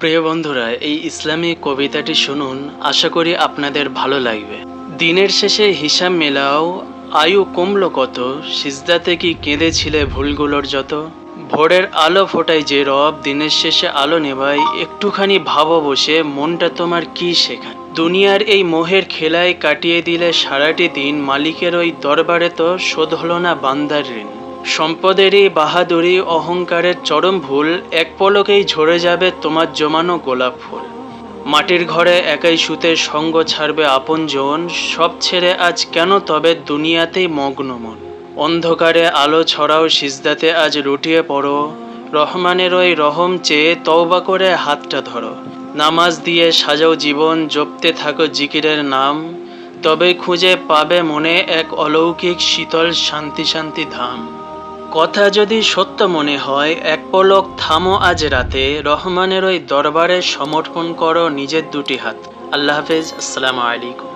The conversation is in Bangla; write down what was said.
প্রিয় বন্ধুরা, এই ইসলামিক কবিতাটি শুনুন, আশা করি আপনাদের ভালো লাগবে। দিনের শেষে হিসাব মেলাও, আয়ু কমলো কত, সিজদাতে কি কেঁদেছিলে ভুলগুলোর যত। ভোরের আলো ফোটায় যে রব, দিনের শেষে আলো নেভাই, একটুখানি ভাবো বসে মনটা তোমার কি শেখায়। দুনিয়ার এই মোহের খেলায় কাটিয়ে দিলে সারাটি দিন, মালিকের ওই দরবারে তো শোধ হলো না বান্দার ঋণ। সম্পদেরই বাহাদুরি, অহংকারের চরম ভুল, এক পলকেই ঝরে যাবে তোমার জমানো গোলাপ ফুল। মাটির ঘরে একাই শুতে সঙ্গ ছাড়বে আপনজন, সব ছেড়ে আজ কেন তবে দুনিয়াতেই মগ্ন মন। অন্ধকারে আলো ছড়াও, সিজদাতে আজ লুটিয়ে পড়ো, রহমানের ওই রহম চেয়ে তওবা করে হাতটা ধরো। নামাজ দিয়ে সাজাও জীবন, জপতে থাকো জিকিরের নাম, তবেই খুঁজে পাবে মনে এক অলৌকিক শীতল শান্তি শান্তি ধাম। কথা যদি সত্য মনে হয়, এক পলক থামো আজ রাতে, রহমানের ওই দরবারে সমর্পণ করো নিজের দুটি হাত। আল্লাহ হাফেজ, আসসালামু আলাইকুম।